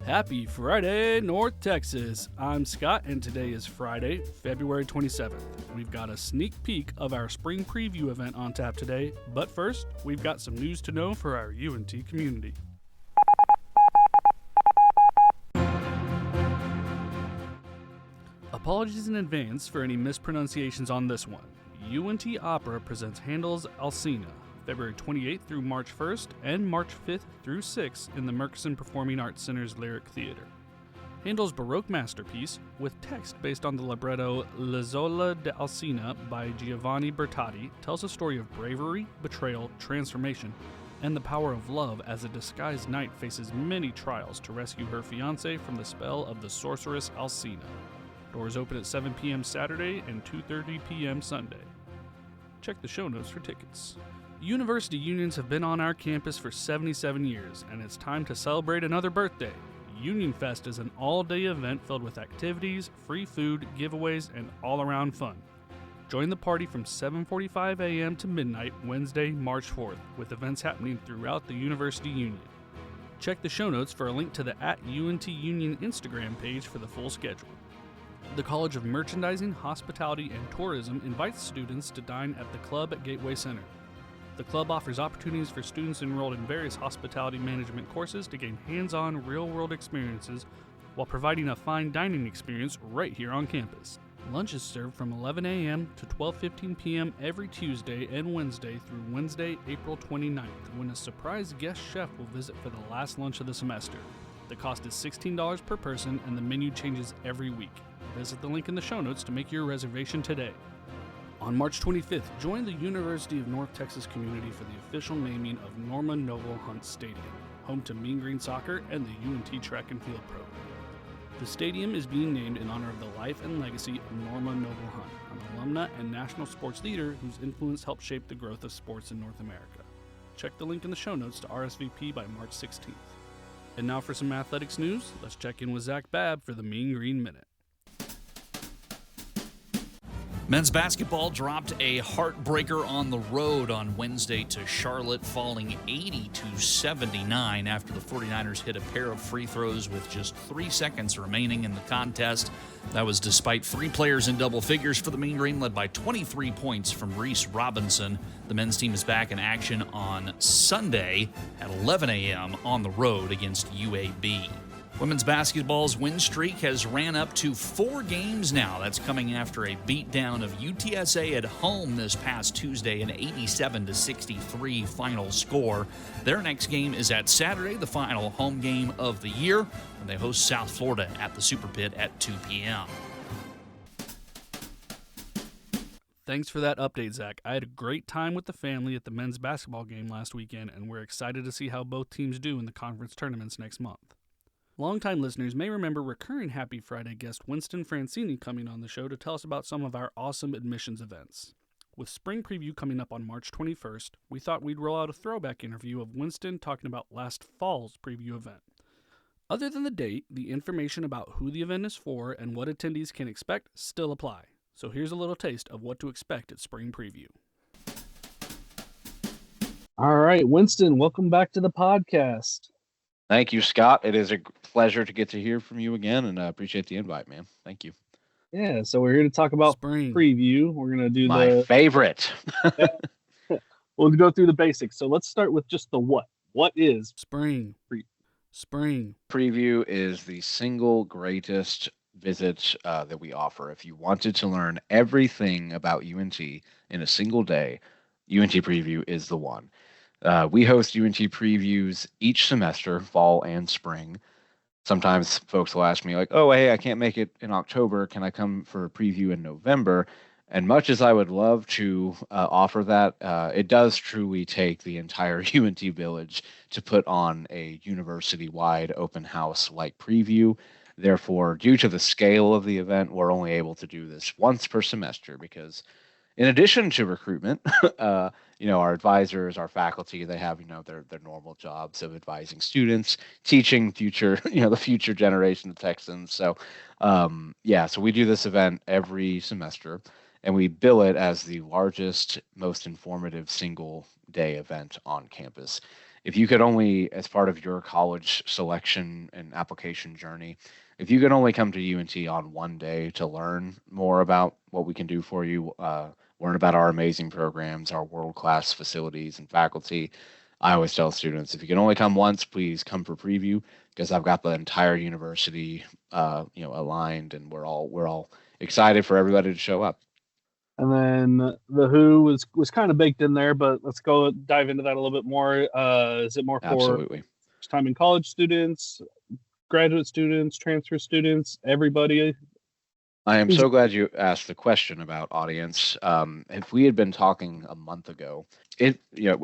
Happy Friday, North Texas. I'm Scott, and today is Friday, February 27th. We've got a sneak peek of our spring preview event on tap today, but first, we've got some news to know for our UNT community. Apologies in advance for any mispronunciations on this one. UNT Opera presents Handel's Alcina, February 28th through March 1st and March 5th through 6th in the Murchison Performing Arts Center's Lyric Theater. Handel's Baroque masterpiece, with text based on the libretto L'Isola d'Alcina by Giovanni Bertatti, tells a story of bravery, betrayal, transformation, and the power of love as a disguised knight faces many trials to rescue her fiancé from the spell of the sorceress Alcina. Doors open at 7 p.m. Saturday and 2:30 p.m. Sunday. Check the show notes for tickets. University unions have been on our campus for 77 years, and it's time to celebrate another birthday. Union Fest is an all-day event filled with activities, free food, giveaways, and all-around fun. Join the party from 7:45 a.m. to midnight Wednesday, March 4th, with events happening throughout the University Union. Check the show notes for a link to the @UNT Union Instagram page for the full schedule. The College of Merchandising, Hospitality, and Tourism invites students to dine at the club at Gateway Center. The club offers opportunities for students enrolled in various hospitality management courses to gain hands-on, real-world experiences while providing a fine dining experience right here on campus. Lunch is served from 11 a.m. to 12:15 p.m. every Tuesday and Wednesday through Wednesday, April 29th, when a surprise guest chef will visit for the last lunch of the semester. The cost is $16 per person, and the menu changes every week. Visit the link in the show notes to make your reservation today. On March 25th, join the University of North Texas community for the official naming of Norma Noble Hunt Stadium, home to Mean Green Soccer and the UNT Track and Field program. The stadium is being named in honor of the life and legacy of Norma Noble Hunt, an alumna and national sports leader whose influence helped shape the growth of sports in North America. Check the link in the show notes to RSVP by March 16th. And now for some athletics news, let's check in with Zach Babb for the Mean Green Minute. Men's basketball dropped a heartbreaker on the road on Wednesday to Charlotte, falling 80-79 after the 49ers hit a pair of free throws with just 3 seconds remaining in the contest. That was despite 3 players in double figures for the Mean Green, led by 23 points from Reese Robinson. The men's team is back in action on Sunday at 11 a.m. on the road against UAB. Women's basketball's win streak has ran up to 4 games now. That's coming after a beatdown of UTSA at home this past Tuesday, an 87-63 final score. Their next game is at Saturday, the final home game of the year, when they host South Florida at the Super Pit at 2 p.m. Thanks for that update, Zach. I had a great time with the family at the men's basketball game last weekend, and we're excited to see how both teams do in the conference tournaments next month. Longtime listeners may remember recurring Happy Friday guest Winston Francini coming on the show to tell us about some of our awesome admissions events. With spring preview coming up on March 21st, we thought we'd roll out a throwback interview of Winston talking about last fall's preview event. Other than the date, the information about who the event is for and what attendees can expect still apply. So here's a little taste of what to expect at spring preview. All right, Winston, welcome back to the podcast. Thank you, Scott. It is a pleasure to get to hear from you again, and I appreciate the invite, man. Thank you. Yeah, so we're here to talk about spring preview. We're going to do my favorite. We'll go through the basics. So let's start with just the what. What is spring? Spring preview is the single greatest visit that we offer. If you wanted to learn everything about UNT in a single day, UNT Preview is the one. We host UNT previews each semester, fall and spring. Sometimes folks will ask me like, oh, hey, I can't make it in October. Can I come for a preview in November? And much as I would love to offer that, it does truly take the entire UNT village to put on a university-wide open house-like preview. Therefore, due to the scale of the event, we're only able to do this once per semester because in addition to recruitment, our advisors, our faculty, they have, their normal jobs of advising students, teaching the future generation of Texans. So, so we do this event every semester. and we bill it as the largest, most informative single day event on campus. If you could only, as part of your college selection and application journey, if you could only come to UNT on one day to learn more about what we can do for you, learn about our amazing programs, our world-class facilities and faculty, I always tell students, if you can only come once, please come for preview because I've got the entire university, aligned, and we're all excited for everybody to show up. And then the who was kind of baked in there, but let's go dive into that a little bit more. Is it more for Absolutely. first time in college students, graduate students, transfer students, everybody? I am so glad you asked the question about audience. If we had been talking a month ago,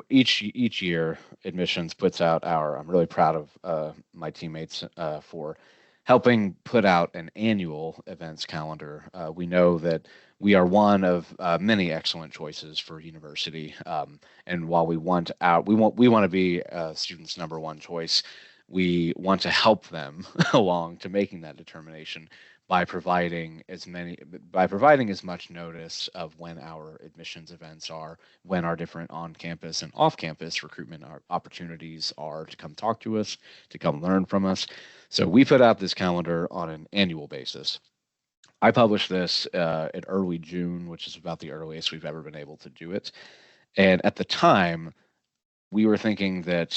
each year admissions puts out our. I'm really proud of my teammates for helping put out an annual events calendar. We know that we are one of many excellent choices for university, and while we want to be students' number one choice. We want to help them along to making that determination by providing as much notice of when our admissions events are, when our different on-campus and off-campus recruitment opportunities are to come talk to us, to come learn from us. So we put out this calendar on an annual basis. I published this in early June, which is about the earliest we've ever been able to do it. And at the time, we were thinking that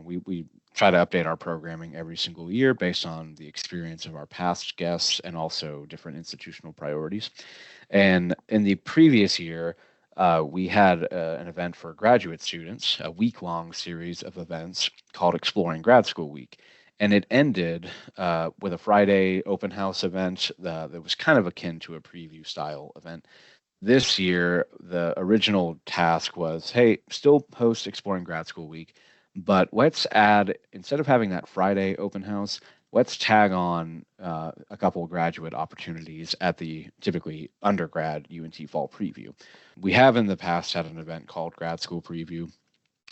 we try to update our programming every single year based on the experience of our past guests and also different institutional priorities. And in the previous year, we had an event for graduate students, a week-long series of events called Exploring Grad School Week. And it ended with a Friday open house event that was kind of akin to a preview style event. This year, the original task was, hey, still host Exploring Grad School Week, but let's add, instead of having that Friday open house, let's tag on a couple of graduate opportunities at the typically undergrad UNT Fall Preview. We have in the past had an event called Grad School Preview,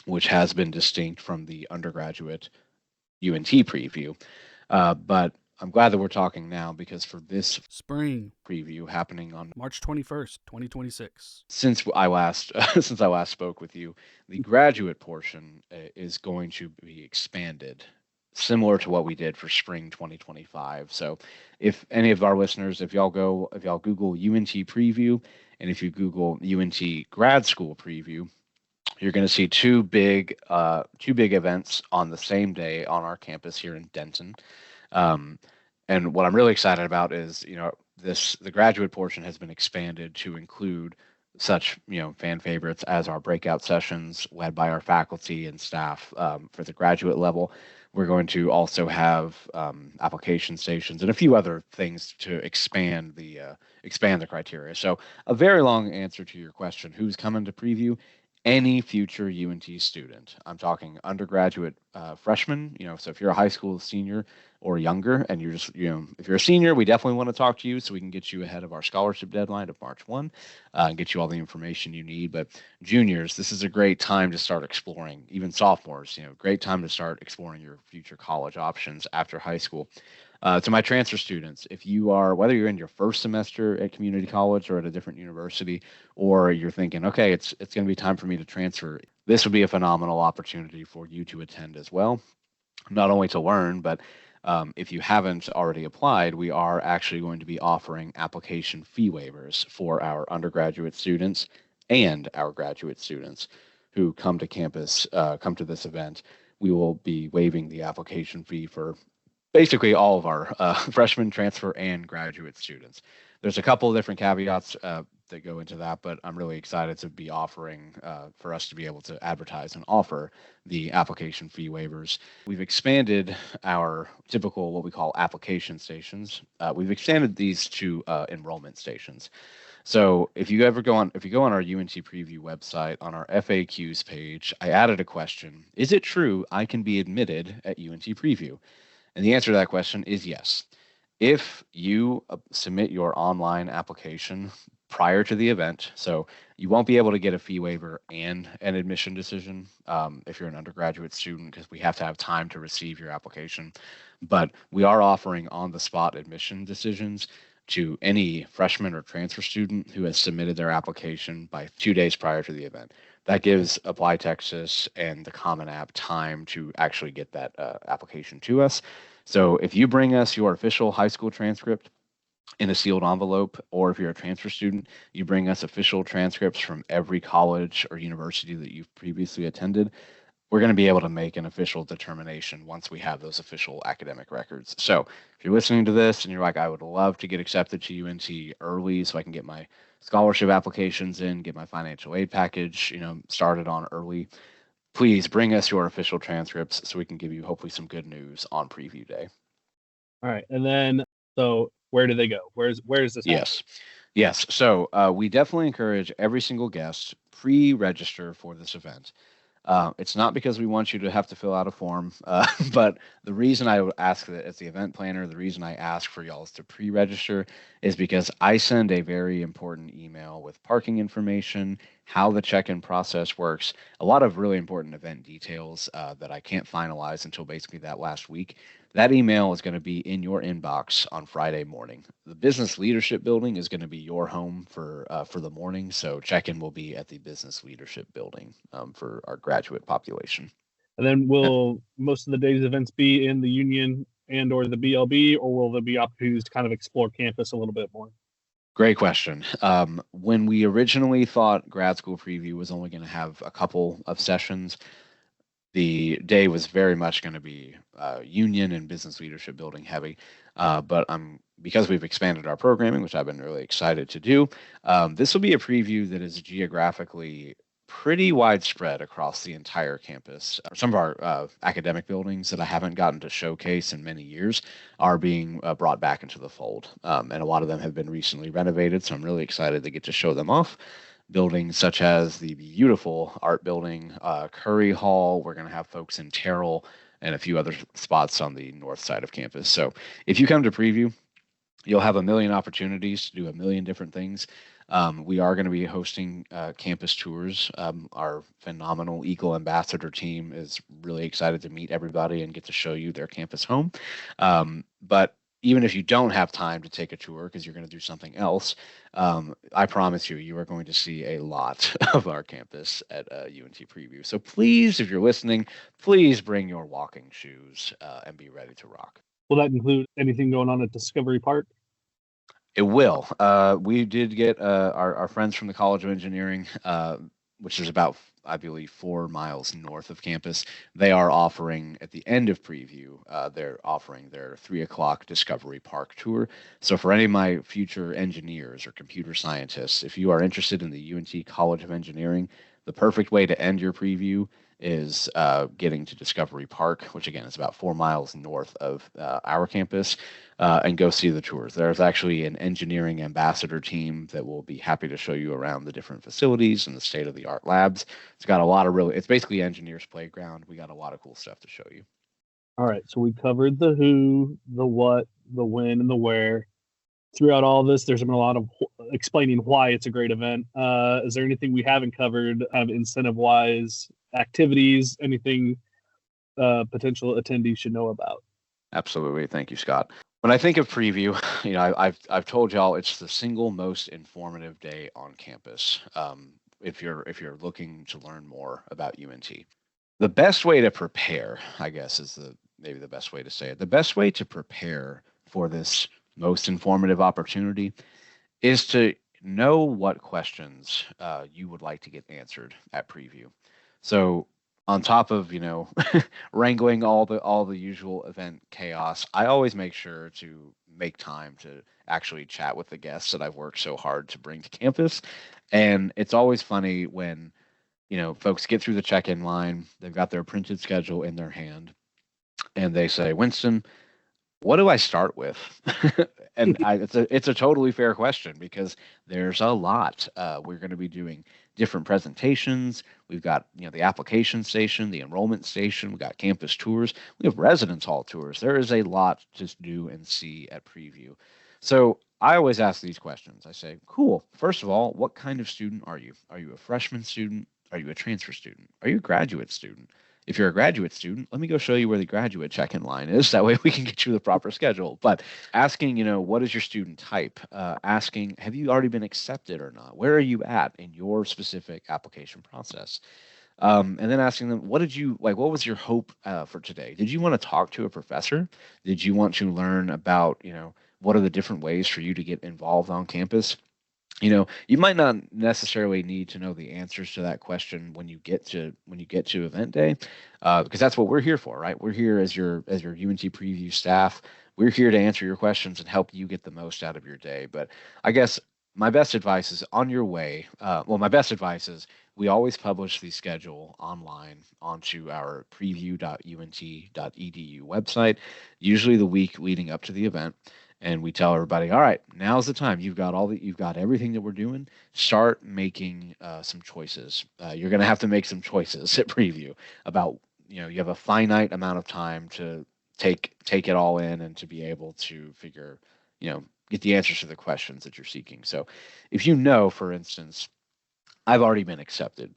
which has been distinct from the undergraduate UNT Preview. But I'm glad that we're talking now because for this spring preview happening on March 21st, 2026. Since I last spoke with you, the graduate portion is going to be expanded, similar to what we did for spring 2025. So, if any of our listeners, if y'all Google UNT preview, and if you Google UNT grad school preview, you're going to see two big events on the same day on our campus here in Denton. And what I'm really excited about is, the graduate portion has been expanded to include such, fan favorites as our breakout sessions led by our faculty and staff for the graduate level. We're going to also have application stations and a few other things to expand the criteria. So a very long answer to your question: who's coming to preview? Any future UNT student. I'm talking undergraduate freshmen. So if you're a high school senior or younger, and you're just, if you're a senior, we definitely want to talk to you so we can get you ahead of our scholarship deadline of March 1 and get you all the information you need. But juniors, this is a great time to start exploring. Even sophomores, great time to start exploring your future college options after high school. To my transfer students, whether you're in your first semester at community college or at a different university, or you're thinking, okay, it's going to be time for me to transfer, this would be a phenomenal opportunity for you to attend as well. Not only to learn, but if you haven't already applied, we are actually going to be offering application fee waivers for our undergraduate students and our graduate students who come to campus, come to this event. We will be waiving the application fee for basically all of our freshman, transfer, and graduate students. There's a couple of different caveats that go into that, but I'm really excited to be offering for us to be able to advertise and offer the application fee waivers. We've expanded our typical what we call application stations. We've expanded these to enrollment stations. So if you go on our UNT Preview website on our FAQs page, I added a question: is it true I can be admitted at UNT Preview? And the answer to that question is yes. If you submit your online application prior to the event, so you won't be able to get a fee waiver and an admission decision if you're an undergraduate student, because we have to have time to receive your application. But we are offering on-the-spot admission decisions to any freshman or transfer student who has submitted their application by 2 days prior to the event. That gives Apply Texas and the Common App time to actually get that application to us. So if you bring us your official high school transcript in a sealed envelope, or if you're a transfer student, you bring us official transcripts from every college or university that you've previously attended, we're going to be able to make an official determination once we have those official academic records. So if you're listening to this and you're like, I would love to get accepted to UNT early so I can get my scholarship applications in, get my financial aid package, started on early, please bring us your official transcripts so we can give you hopefully some good news on preview day. All right. And then, so where do they go? Where's this Yes. Yes. So we definitely encourage every single guest pre-register for this event. It's not because we want you to have to fill out a form, but the reason I would ask that as the event planner, the reason I ask for y'all to pre-register is because I send a very important email with parking information, how the check-in process works, a lot of really important event details that I can't finalize until basically that last week. That email is going to be in your inbox on Friday morning. The business leadership building is going to be your home for the morning, so check-in will be at the business leadership building for our graduate population. And then will most of the day's events be in the Union and or the BLB, or will there be opportunities to kind of explore campus a little bit more? Great question. When we originally thought grad school preview was only going to have a couple of sessions, the day was very much going to be union and business leadership building heavy. But because we've expanded our programming, which I've been really excited to do, this will be a preview that is geographically pretty widespread across the entire campus. Some of our academic buildings that I haven't gotten to showcase in many years are being brought back into the fold. And a lot of them have been recently renovated, so I'm really excited to get to show them off. Buildings such as the beautiful art building, Curry Hall. We're going to have folks in Terrell and a few other spots on the north side of campus. So if you come to preview, you'll have a million opportunities to do a million different things. We are going to be hosting campus tours. Our phenomenal Eagle Ambassador team is really excited to meet everybody and get to show you their campus home. But even if you don't have time to take a tour because you're going to do something else, I promise you are going to see a lot of our campus at UNT Preview. So please, if you're listening, please bring your walking shoes and be ready to rock. Will that include anything going on at Discovery Park? It will. We did get our friends from the College of Engineering, which is about, I believe, 4 miles north of campus. They are offering at the end of preview, they're offering their 3 o'clock Discovery Park tour. So for any of my future engineers or computer scientists, if you are interested in the UNT College of Engineering, the perfect way to end your preview is getting to Discovery Park, which again is about 4 miles north of our campus, and go see the tours. There's actually an engineering ambassador team that will be happy to show you around the different facilities and the state-of-the-art labs. It's got a lot of it's basically engineers' playground. We got a lot of cool stuff to show you. All right, so we covered the who, the what, the when, and the where. Throughout all this, there's been a lot of explaining why it's a great event. Is there anything we haven't covered, kind of incentive-wise, activities, anything potential attendees should know about? Absolutely. Thank you, Scott. When I think of preview, I've told y'all it's the single most informative day on campus. If you're looking to learn more about UNT, the best way to prepare, I guess, is maybe the best way to say it. The best way to prepare for this most informative opportunity is to know what questions you would like to get answered at preview. So on top of wrangling all the usual event chaos, I always make sure to make time to actually chat with the guests that I've worked so hard to bring to campus. And it's always funny when folks get through the check-in line, they've got their printed schedule in their hand, and they say, Winston, what do I start with? And it's a totally fair question because there's a lot. We're going to be doing different presentations. We've got the application station, the enrollment station. We've got campus tours. We have residence hall tours. There is a lot to do and see at preview. So I always ask these questions. I say, cool. First of all, what kind of student are you? Are you a freshman student? Are you a transfer student? Are you a graduate student? If you're a graduate student, let me go show you where the graduate check-in line is. That way we can get you the proper schedule. But asking, what is your student type? Asking, have you already been accepted or not? Where are you at in your specific application process? And then asking them, what did you like? What was your hope for today? Did you want to talk to a professor? Did you want to learn about, what are the different ways for you to get involved on campus? You might not necessarily need to know the answers to that question when you get to event day, because that's what we're here for, right? We're here as your UNT preview staff. We're here to answer your questions and help you get the most out of your day. But I guess my best advice is on your way. My best advice is we always publish the schedule online onto our preview.unt.edu website, usually the week leading up to the event, and we tell everybody, all right, now's the time. You've got everything that we're doing. Start making some choices. You're going to have to make some choices at preview about, you have a finite amount of time to take it all in and to be able to figure, get the answers to the questions that you're seeking. So if for instance, I've already been accepted,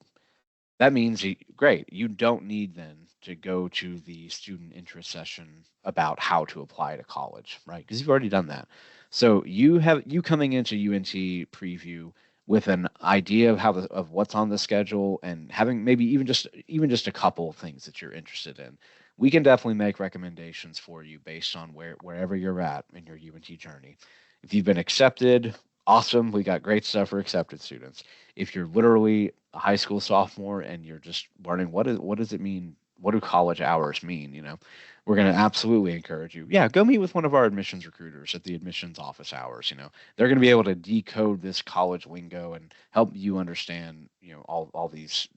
that means great. You don't need then to go to the student interest session about how to apply to college, right? Because you've already done that. So you coming into UNT preview with an idea of of what's on the schedule and having maybe even just a couple of things that you're interested in. We can definitely make recommendations for you based on wherever you're at in your UNT journey. If you've been accepted, awesome. We got great stuff for accepted students. If you're literally a high school sophomore and you're just learning what does it mean? What do college hours mean? We're going to absolutely encourage you. Yeah, go meet with one of our admissions recruiters at the admissions office hours. They're going to be able to decode this college lingo and help you understand, all these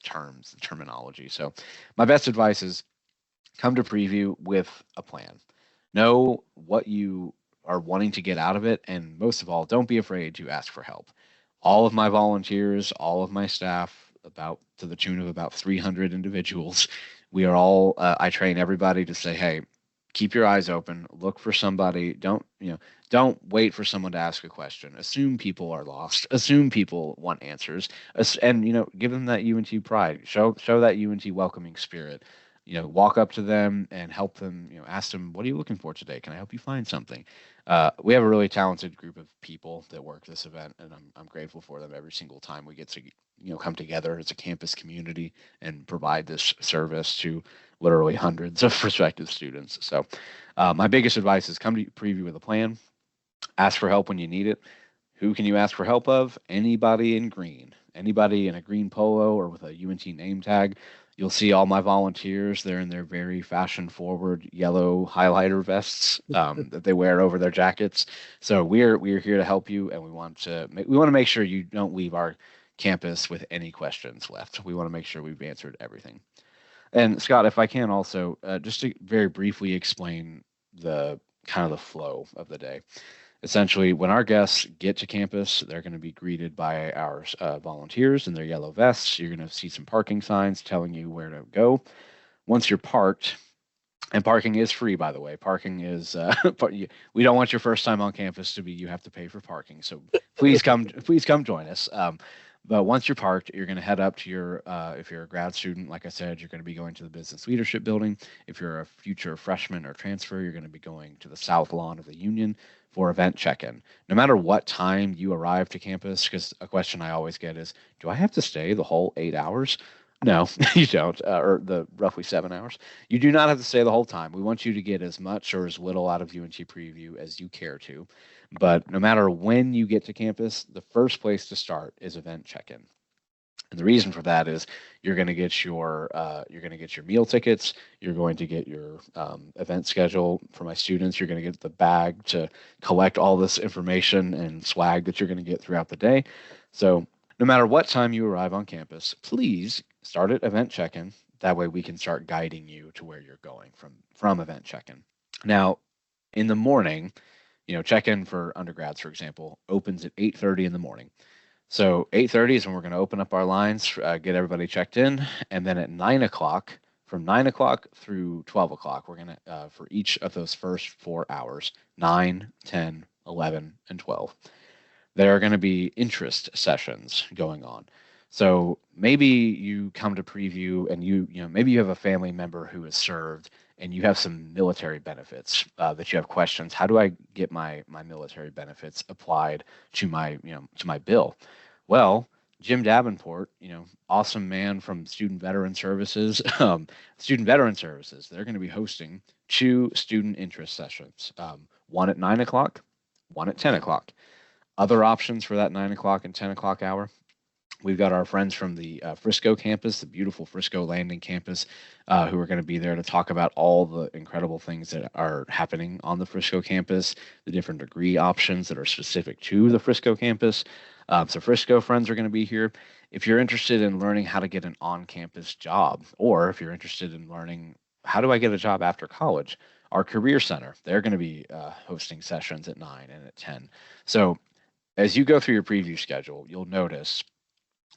terms, terminology. So my best advice is come to preview with a plan. Know what you are wanting to get out of it, and most of all, don't be afraid to ask for help. All of my volunteers, all of my staff, about to the tune of about 300 individuals, we are all. I train everybody to say, "Hey, keep your eyes open. Look for somebody. Don't wait for someone to ask a question. Assume people are lost. Assume people want answers, and give them that UNT pride. Show that UNT welcoming spirit. Walk up to them and help them, ask them, what are you looking for today? Can I help you find something? We have a really talented group of people that work this event, and I'm grateful for them every single time we get to, come together as a campus community and provide this service to literally hundreds of prospective students. So my biggest advice is come to preview with a plan, ask for help when you need it. Who can you ask for help of? Anybody in green. Anybody in a green polo or with a UNT name tag. You'll see all my volunteers. They're in their very fashion-forward yellow highlighter vests that they wear over their jackets. So we're here to help you, and we want to make sure you don't leave our campus with any questions left. We want to make sure we've answered everything. And Scott, if I can also just to very briefly explain the kind of the flow of the day. Essentially, when our guests get to campus, they're going to be greeted by our volunteers in their yellow vests. You're going to see some parking signs telling you where to go. Once you're parked, and parking is free, by the way. Parking is we don't want your first time on campus to be you have to pay for parking. So please come join us. But once you're parked, you're going to head up to if you're a grad student, like I said, you're going to be going to the business leadership building. If you're a future freshman or transfer, you're going to be going to the south lawn of the Union for event check-in. No matter what time you arrive to campus, because a question I always get is, do I have to stay the whole 8 hours? No, you don't, or the roughly 7 hours. You do not have to stay the whole time. We want you to get as much or as little out of UNT Preview as you care to. But no matter when you get to campus, the first place to start is event check-in. And the reason for that is you're going to get your meal tickets. You're going to get your event schedule for my students. You're going to get the bag to collect all this information and swag that you're going to get throughout the day. So no matter what time you arrive on campus, please start at event check-in. That way we can start guiding you to where you're going from event check-in. Now, in the morning, check-in for undergrads, for example, opens at 8:30 in the morning. So 8:30 is when we're going to open up our lines, get everybody checked in, and then at 9 o'clock, from 9 o'clock through 12 o'clock, we're going to, for each of those first 4 hours, 9, 10, 11, and 12, there are going to be interest sessions going on. So maybe you come to preview and maybe you have a family member who has served and you have some military benefits that you have questions. How do I get my military benefits applied to my bill? Well, Jim Davenport, awesome man from Student Veteran Services, Student Veteran Services, they're going to be hosting two student interest sessions, one at 9 o'clock, one at 10 o'clock. Other options for that 9 o'clock and 10 o'clock hour. We've got our friends from the Frisco campus, the beautiful Frisco Landing campus, who are going to be there to talk about all the incredible things that are happening on the Frisco campus, the different degree options that are specific to the Frisco campus. So, Frisco friends are going to be here. If you're interested in learning how to get an on campus job, or if you're interested in learning how do I get a job after college, our Career Center, they're going to be hosting sessions at 9 and at 10. So, as you go through your preview schedule, you'll notice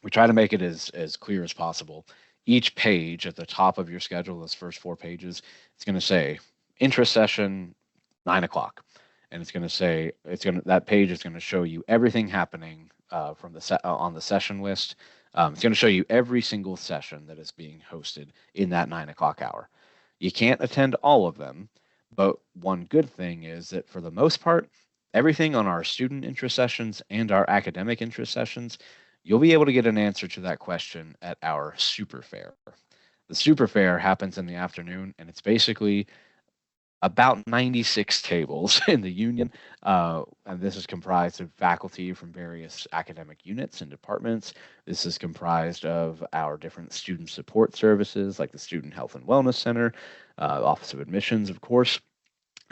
we try to make it as clear as possible. Each page at the top of your schedule, those first 4 pages, it's going to say interest session 9 o'clock, and it's going to say that page is going to show you everything happening from the on the session list. It's going to show you every single session that is being hosted in that 9 o'clock hour. You can't attend all of them, but one good thing is that for the most part, everything on our student interest sessions and our academic interest sessions, you'll be able to get an answer to that question at our super fair. The super fair happens in the afternoon, and it's basically about 96 tables in the union. And this is comprised of faculty from various academic units and departments. This is comprised of our different student support services, like the Student Health and Wellness Center, Office of Admissions, of course,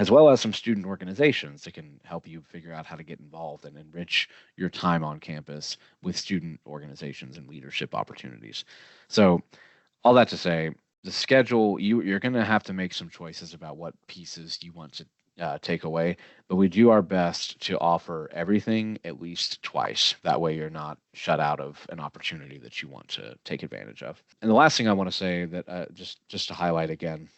as well as some student organizations that can help you figure out how to get involved and enrich your time on campus with student organizations and leadership opportunities. So, all that to say, the schedule, you're going to have to make some choices about what pieces you want to take away, but we do our best to offer everything at least twice. That way you're not shut out of an opportunity that you want to take advantage of. And the last thing I want to say that just to highlight again,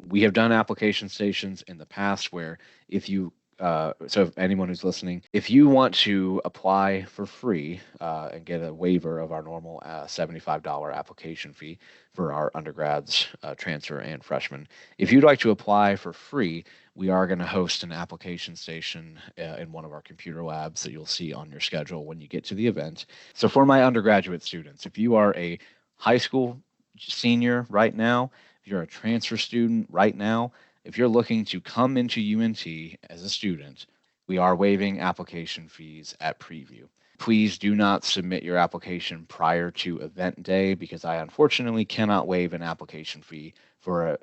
we have done application stations in the past where if you so if anyone who's listening, if you want to apply for free and get a waiver of our normal $75 application fee for our undergrads, transfer, and freshmen, if you'd like to apply for free, we are going to host an application station in one of our computer labs that you'll see on your schedule when you get to the event. So for my undergraduate students, if you are a high school senior right now, if you're a transfer student right now, if you're looking to come into UNT as a student, we are waiving application fees at preview. Please do not submit your application prior to event day because I unfortunately cannot waive an application fee for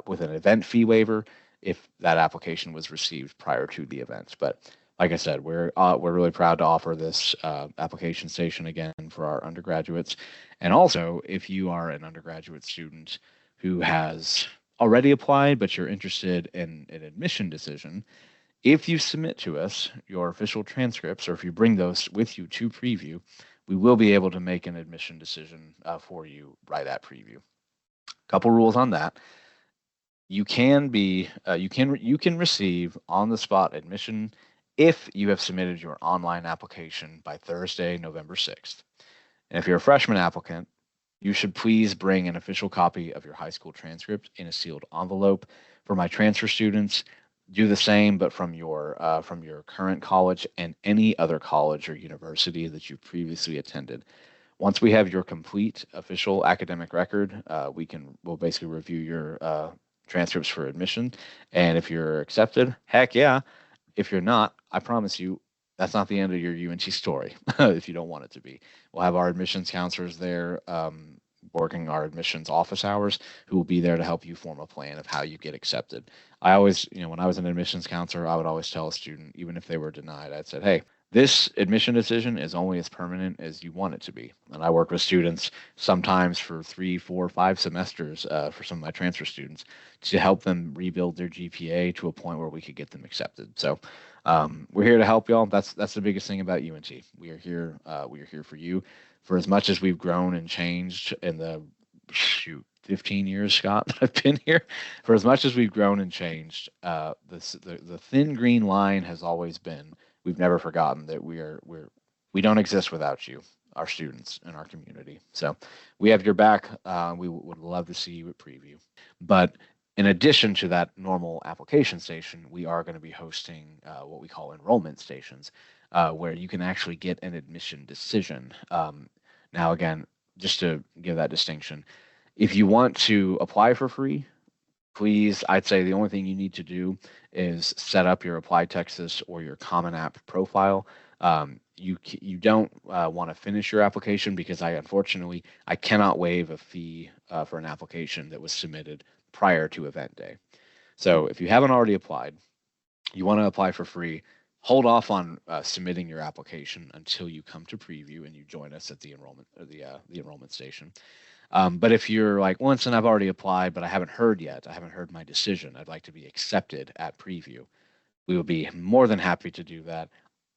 with an event fee waiver if that application was received prior to the event. But like I said, we're really proud to offer this application station again for our undergraduates. And also, if you are an undergraduate student who has already applied, but you're interested in an admission decision, if you submit to us your official transcripts, or if you bring those with you to preview, we will be able to make an admission decision for you right at preview. Couple rules on that. You can receive on the spot admission if you have submitted your online application by Thursday, November 6th. And if you're a freshman applicant, you should please bring an official copy of your high school transcript in a sealed envelope. For my transfer students, do the same, but from your current college and any other college or university that you previously attended. Once we have your complete official academic record, we'll basically review your transcripts for admission. And if you're accepted, heck yeah. If you're not, I promise you, that's not the end of your UNT story if you don't want it to be. We'll have our admissions counselors there working our admissions office hours who will be there to help you form a plan of how you get accepted. I always, when I was an admissions counselor, I would always tell a student, even if they were denied, I'd say, hey, this admission decision is only as permanent as you want it to be. And I work with students sometimes for 3, 4, 5 semesters for some of my transfer students to help them rebuild their GPA to a point where we could get them accepted. So we're here to help y'all. That's the biggest thing about UNT. We are here. We are here for you. For as much as we've grown and changed in the 15 years, Scott, that I've been here. For as much as we've grown and changed, the thin green line has always been. We've never forgotten that we don't exist without you. our students in our community. So we have your back. We would love to see you at preview. But in addition to that normal application station, we are going to be hosting what we call enrollment stations, where you can actually get an admission decision. Now, again, just to give that distinction, if you want to apply for free, please, I'd say the only thing you need to do is set up your Apply Texas or your Common App profile. You don't want to finish your application because unfortunately I cannot waive a fee for an application that was submitted prior to event day. So if you haven't already applied, you want to apply for free. Hold off on submitting your application until you come to preview and you join us at the enrollment or the enrollment station. But if you're like, well, listen, I've already applied, but I haven't heard yet. I haven't heard my decision. I'd like to be accepted at preview. We will be more than happy to do that.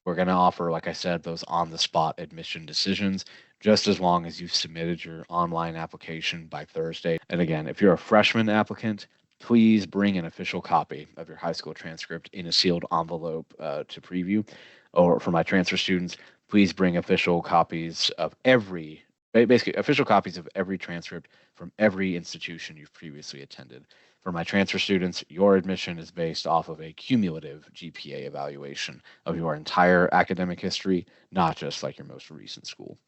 We're going to offer, like I said, those on-the-spot admission decisions, just as long as you've submitted your online application by Thursday. And again, if you're a freshman applicant, please bring an official copy of your high school transcript in a sealed envelope to preview. Or for my transfer students, please bring official copies of basically official copies of every transcript from every institution you've previously attended. For my transfer students, your admission is based off of a cumulative GPA evaluation of your entire academic history, not just like your most recent school.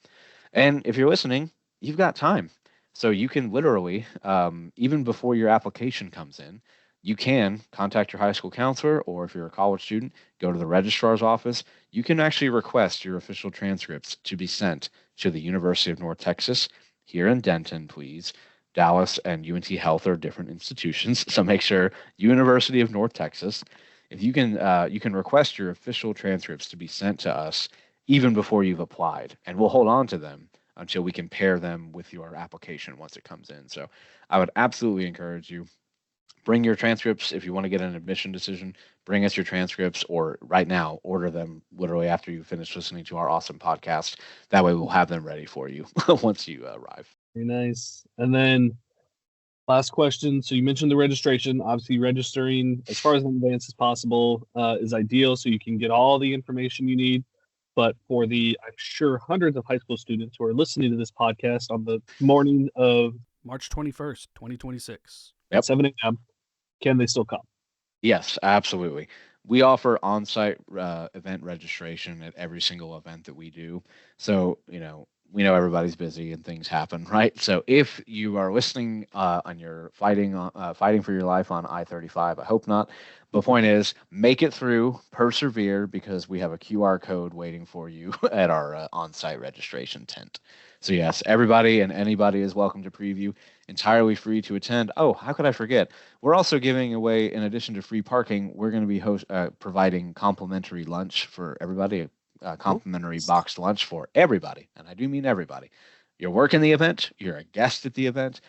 And if you're listening, you've got time. So you can literally, even before your application comes in, you can contact your high school counselor, or if you're a college student, go to the registrar's office. You can actually request your official transcripts to be sent to the University of North Texas here in Denton, please. Dallas and UNT Health are different institutions, so make sure University of North Texas. If you can request your official transcripts to be sent to us even before you've applied, and we'll hold on to them until we can pair them with your application once it comes in. So I would absolutely encourage you, bring your transcripts. If you want to get an admission decision, bring us your transcripts, or right now, order them literally after you finish listening to our awesome podcast. That way we'll have them ready for you once you arrive. Very nice. And then last question. So you mentioned the registration. Obviously, registering as far as in advance as possible is ideal, so you can get all the information you need. But for the, I'm sure, hundreds of high school students who are listening to this podcast on the morning of March 21st, 2026, at 7 a.m., can they still come? Yes, absolutely. We offer on-site event registration at every single event that we do. So, we know everybody's busy and things happen, right? So if you are listening and you're fighting for your life on I-35, I hope not. The point is, make it through, persevere, because we have a QR code waiting for you at our on-site registration tent. So yes, everybody and anybody is welcome to preview, entirely free to attend. Oh, how could I forget? We're also giving away, in addition to free parking, we're going to be providing complimentary lunch for everybody, complimentary boxed lunch for everybody. And I do mean everybody. You're working the event, you're a guest at the event.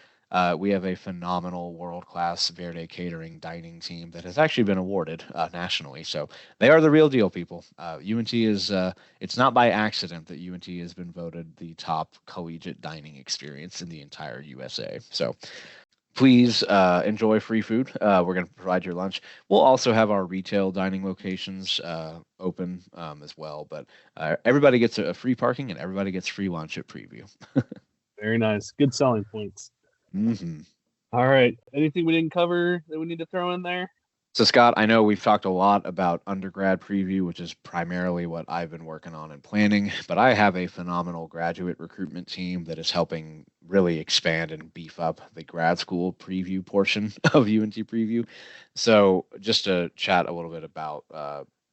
We have a phenomenal world-class Verde Catering dining team that has actually been awarded nationally. So they are the real deal, people. UNT is, it's not by accident that UNT has been voted the top collegiate dining experience in the entire USA. So please enjoy free food. We're going to provide your lunch. We'll also have our retail dining locations open as well. But everybody gets a free parking and everybody gets free lunch at preview. Very nice. Good selling points. Mm-hmm. All right. Anything we didn't cover that we need to throw in there? So, Scott, I know we've talked a lot about undergrad preview, which is primarily what I've been working on and planning, but I have a phenomenal graduate recruitment team that is helping really expand and beef up the grad school preview portion of UNT preview. So, just to chat a little bit about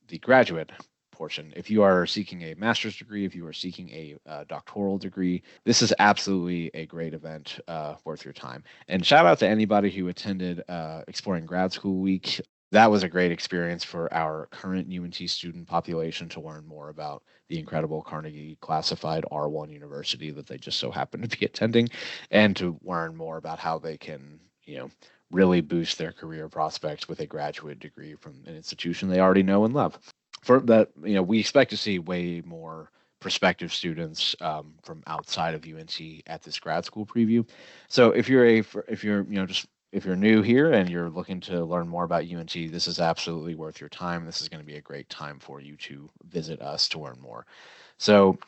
the graduate portion. If you are seeking a master's degree, if you are seeking a doctoral degree, this is absolutely a great event worth your time. And shout out to anybody who attended Exploring Grad School Week. That was a great experience for our current UNT student population to learn more about the incredible Carnegie Classified R1 University that they just so happen to be attending, and to learn more about how they can, really boost their career prospects with a graduate degree from an institution they already know and love. For that, we expect to see way more prospective students from outside of UNT at this grad school preview. So if you're new here and you're looking to learn more about UNT, this is absolutely worth your time. This is going to be a great time for you to visit us to learn more. So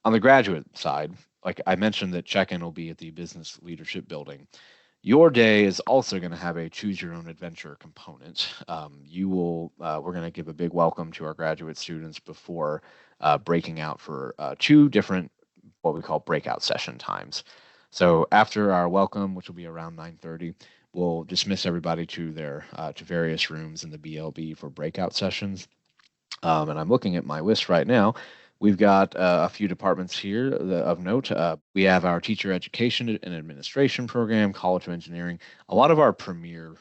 On the graduate side, like I mentioned, that check-in will be at the Business Leadership Building. Your day is also going to have a choose your own adventure component. We're going to give a big welcome to our graduate students before breaking out for two different what we call breakout session times. So after our welcome, which will be around 9:30, we'll dismiss everybody to their to various rooms in the BLB for breakout sessions. And I'm looking at my list right now. We've got a few departments here of note. We have our teacher education and administration program, college of engineering. A lot of our premier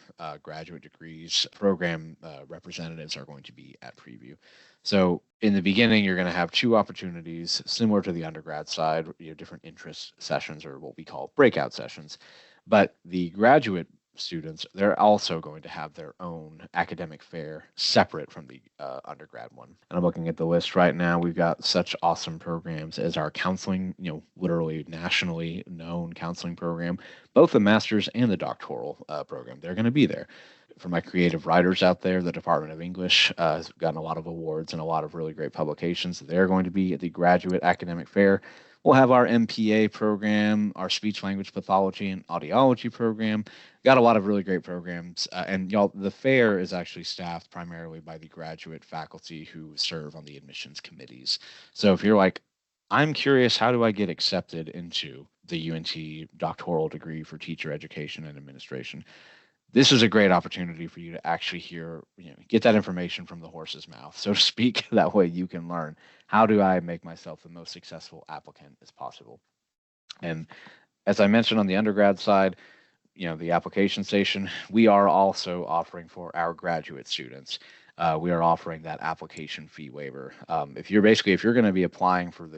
graduate degrees program representatives are going to be at preview. So in the beginning, you're going to have two opportunities similar to the undergrad side, different interest sessions or what we call breakout sessions. But the graduate students, they're also going to have their own academic fair separate from the undergrad one. And I'm looking at the list right now. We've got such awesome programs as our counseling, literally nationally known counseling program, both the master's and the doctoral program. They're going to be there. For my creative writers out there, the Department of English has gotten a lot of awards and a lot of really great publications. They're going to be at the graduate academic fair. We'll have our MPA program, our speech language pathology and audiology program. Got a lot of really great programs. And y'all, the fair is actually staffed primarily by the graduate faculty who serve on the admissions committees. So if you're like, I'm curious, how do I get accepted into the UNT doctoral degree for teacher education and administration? This is a great opportunity for you to actually hear, get that information from the horse's mouth, so to speak. That way you can learn, how do I make myself the most successful applicant as possible? And as I mentioned on the undergrad side, the application station, we are also offering for our graduate students. We are offering that application fee waiver. If you're going to be applying for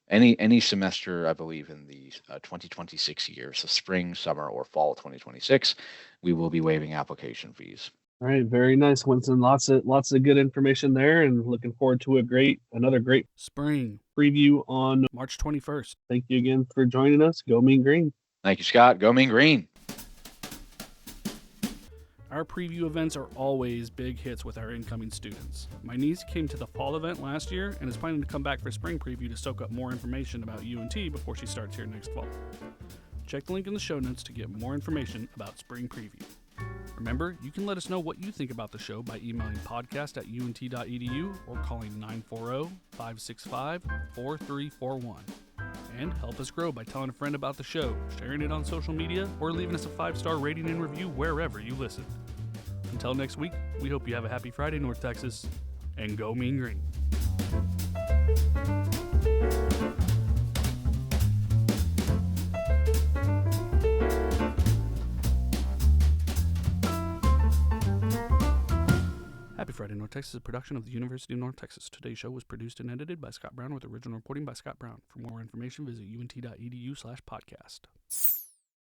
any semester, I believe in the 2026 year, so spring, summer, or fall 2026, we will be waiving application fees. All right, very nice, Winston. Lots of good information there, and looking forward to another great spring preview on March 21st. Thank you again for joining us. Go Mean Green. Thank you, Scott. Go Mean Green. Our preview events are always big hits with our incoming students. My niece came to the fall event last year and is planning to come back for spring preview to soak up more information about UNT before she starts here next fall. Check the link in the show notes to get more information about spring preview. Remember, you can let us know what you think about the show by emailing podcast@unt.edu or calling 940-565-4341. And help us grow by telling a friend about the show, sharing it on social media, or leaving us a 5-star rating and review wherever you listen. Until next week, we hope you have a happy Friday, North Texas, and go Mean Green. Happy Friday, North Texas is a production of the University of North Texas. Today's show was produced and edited by Scott Brown with original reporting by Scott Brown. For more information, visit unt.edu/podcast.